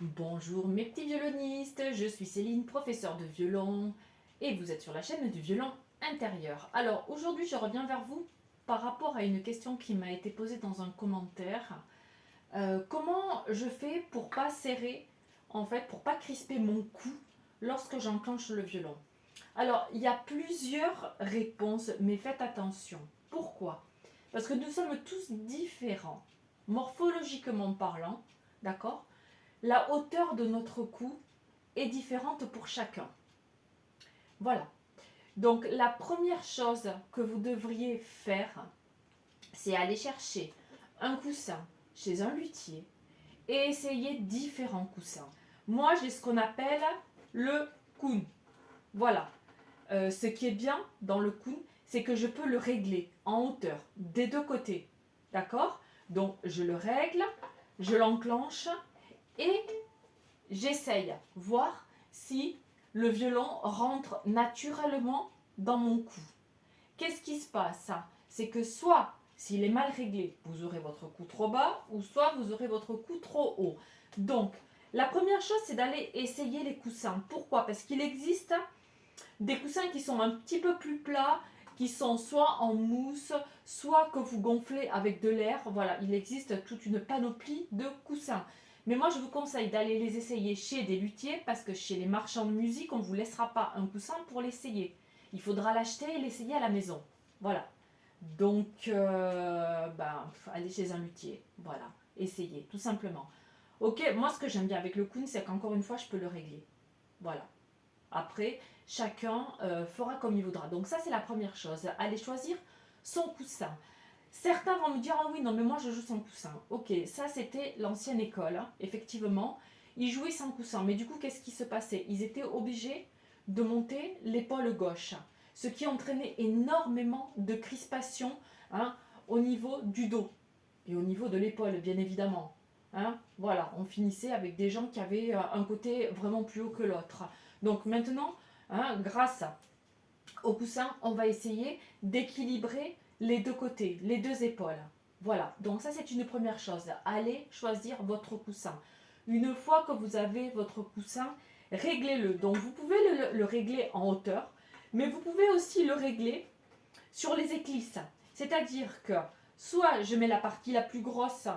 Bonjour mes petits violonistes, je suis Céline, professeure de violon, et vous êtes sur la chaîne du violon intérieur. Alors aujourd'hui je reviens vers vous par rapport à une question qui m'a été posée dans un commentaire. Comment je fais pour pas serrer, en fait, pour pas crisper mon cou lorsque j'enclenche le violon? Alors il y a plusieurs réponses, mais faites attention. Pourquoi? Parce que nous sommes tous différents, morphologiquement parlant, d'accord? La hauteur de notre cou est différente pour chacun. Voilà. Donc la première chose que vous devriez faire, c'est aller chercher un coussin chez un luthier et essayer différents coussins. Moi, j'ai ce qu'on appelle le Kun. Voilà. Ce qui est bien dans le Kun, c'est que je peux le régler en hauteur des deux côtés. D'accord? Donc je le règle, je l'enclenche et j'essaye, voir si le violon rentre naturellement dans mon cou. Qu'est-ce qui se passe? C'est que soit, s'il est mal réglé, vous aurez votre cou trop bas, ou soit vous aurez votre cou trop haut. Donc, la première chose, c'est d'aller essayer les coussins. Pourquoi? Parce qu'il existe des coussins qui sont un petit peu plus plats, qui sont soit en mousse, soit que vous gonflez avec de l'air. Voilà, il existe toute une panoplie de coussins. Mais moi, je vous conseille d'aller les essayer chez des luthiers parce que chez les marchands de musique, on ne vous laissera pas un coussin pour l'essayer. Il faudra l'acheter et l'essayer à la maison. Voilà. Donc, allez chez un luthier. Voilà. Essayez, tout simplement. Ok, moi, ce que j'aime bien avec le Kun, c'est qu'encore une fois, je peux le régler. Voilà. Après, chacun fera comme il voudra. Donc ça, c'est la première chose. Allez choisir son coussin. Certains vont me dire, ah oui, non, mais moi, je joue sans coussin. Ok, ça, c'était l'ancienne école. Hein. Effectivement, ils jouaient sans coussin. Mais du coup, qu'est-ce qui se passait? Ils étaient obligés de monter l'épaule gauche. Ce qui entraînait énormément de crispation, hein, au niveau du dos. Et au niveau de l'épaule, bien évidemment. Hein, voilà, on finissait avec des gens qui avaient un côté vraiment plus haut que l'autre. Donc maintenant, hein, grâce au coussin, on va essayer d'équilibrer les deux côtés, les deux épaules. Voilà, donc ça c'est une première chose. Allez choisir votre coussin. Une fois que vous avez votre coussin, réglez-le. Donc vous pouvez le régler en hauteur, mais vous pouvez aussi le régler sur les éclisses. C'est-à-dire que soit je mets la partie la plus grosse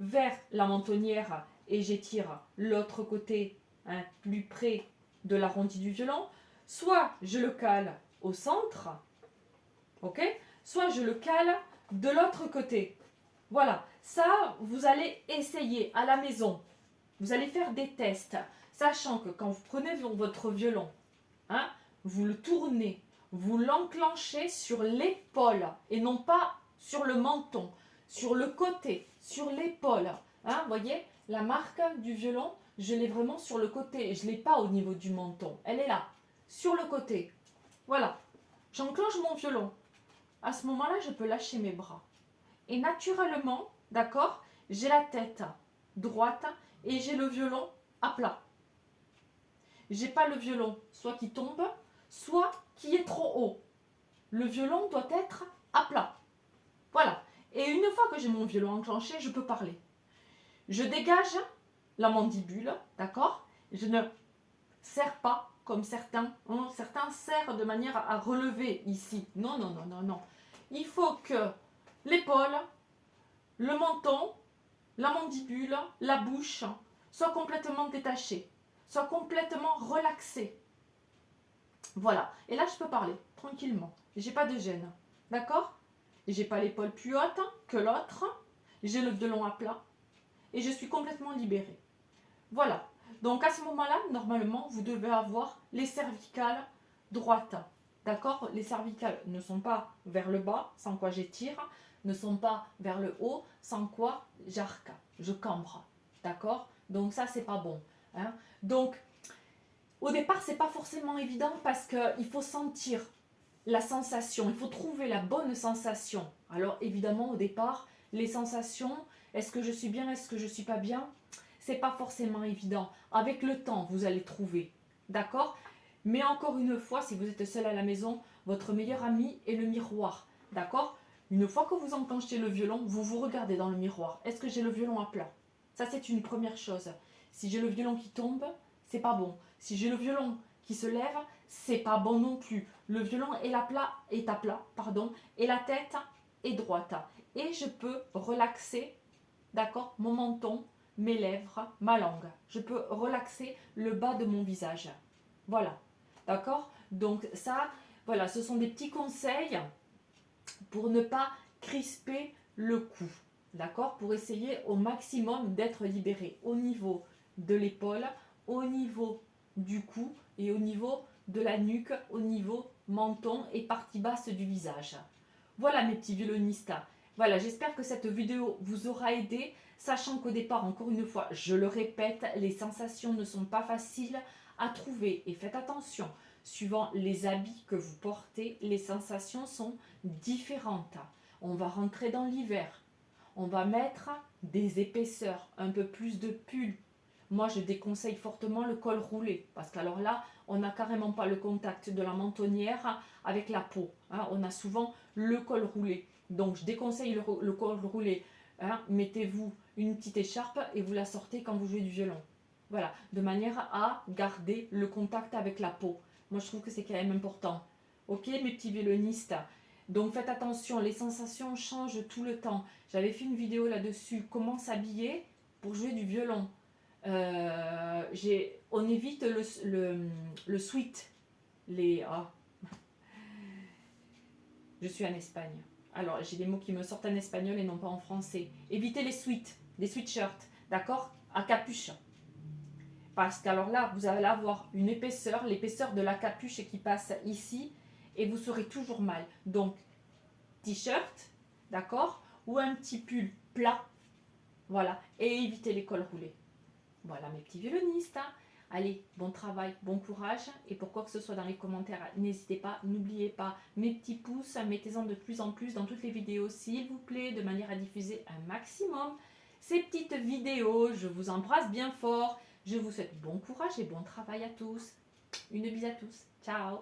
vers la mentonnière et j'étire l'autre côté, hein, plus près de l'arrondi du violon, soit je le cale au centre, ok, soit je le cale de l'autre côté. Voilà, ça vous allez essayer à la maison. Vous allez faire des tests, sachant que quand vous prenez votre violon, hein, vous le tournez, vous l'enclenchez sur l'épaule et non pas sur le menton, sur le côté, sur l'épaule. Hein, voyez, la marque du violon, je l'ai vraiment sur le côté, je ne l'ai pas au niveau du menton, elle est là, sur le côté. Voilà, j'enclenche mon violon. À ce moment-là, je peux lâcher mes bras. Et naturellement, d'accord, j'ai la tête droite et j'ai le violon à plat. J'ai pas le violon soit qui tombe, soit qui est trop haut. Le violon doit être à plat. Voilà. Et une fois que j'ai mon violon enclenché, je peux parler. Je dégage la mandibule, d'accord? Je ne serre pas comme certains. Hein, certains serrent de manière à relever ici. Non, non, non, non, non. Il faut que l'épaule, le menton, la mandibule, la bouche soient complètement détachés, soient complètement relaxés. Voilà. Et là, je peux parler tranquillement. J'ai pas de gêne. D'accord? J'ai pas l'épaule plus haute que l'autre. J'ai le violon à plat. Et je suis complètement libérée. Voilà. Donc à ce moment-là, normalement, vous devez avoir les cervicales droites. D'accord? Les cervicales ne sont pas vers le bas, sans quoi j'étire, ne sont pas vers le haut, sans quoi j'arque, je cambre. D'accord? Donc ça, c'est pas bon. Hein? Donc, au départ, c'est pas forcément évident parce qu'il faut sentir la sensation, il faut trouver la bonne sensation. Alors évidemment, au départ, les sensations, est-ce que je suis bien, est-ce que je suis pas bien, c'est pas forcément évident. Avec le temps, vous allez trouver. D'accord? Mais encore une fois, si vous êtes seul à la maison, votre meilleur ami est le miroir. D'accord? Une fois que vous enclenchez le violon, vous vous regardez dans le miroir. Est-ce que j'ai le violon à plat? Ça, c'est une première chose. Si j'ai le violon qui tombe, c'est pas bon. Si j'ai le violon qui se lève, c'est pas bon non plus. Le violon est à plat, pardon, et la tête est droite. Et je peux relaxer, d'accord, mon menton, mes lèvres, ma langue. Je peux relaxer le bas de mon visage. Voilà, d'accord. Donc ça, voilà, ce sont des petits conseils pour ne pas crisper le cou, d'accord, pour essayer au maximum d'être libéré au niveau de l'épaule, au niveau du cou et au niveau de la nuque, au niveau menton et partie basse du visage. Voilà mes petits violonistes. Voilà, j'espère que cette vidéo vous aura aidé, sachant qu'au départ, encore une fois, je le répète, les sensations ne sont pas faciles à trouver et faites attention, suivant les habits que vous portez, les sensations sont différentes. On va rentrer dans l'hiver, on va mettre des épaisseurs, un peu plus de pull. Moi, je déconseille fortement le col roulé, parce qu'alors là, on n'a carrément pas le contact de la mentonnière avec la peau. Hein. On a souvent le col roulé. Donc, je déconseille le col roulé. Hein. Mettez-vous une petite écharpe et vous la sortez quand vous jouez du violon. Voilà, de manière à garder le contact avec la peau. Moi, je trouve que c'est quand même important. Ok, mes petits violonistes. Donc, faites attention, les sensations changent tout le temps. J'avais fait une vidéo là-dessus, comment s'habiller pour jouer du violon. On évite le sweat. Je suis en Espagne. Alors, j'ai des mots qui me sortent en espagnol et non pas en français. Évitez les sweats, les sweatshirts, d'accord, à capuche. Parce qu'alors là, vous allez avoir une épaisseur, l'épaisseur de la capuche qui passe ici, et vous serez toujours mal. Donc, t-shirt, d'accord, ou un petit pull plat, voilà, et évitez les cols roulés. Voilà mes petits violonistes. Allez, bon travail, bon courage. Et pour quoi que ce soit dans les commentaires, n'hésitez pas, n'oubliez pas mes petits pouces, mettez-en de plus en plus dans toutes les vidéos, s'il vous plaît, de manière à diffuser un maximum ces petites vidéos. Je vous embrasse bien fort. Je vous souhaite bon courage et bon travail à tous. Une bise à tous. Ciao.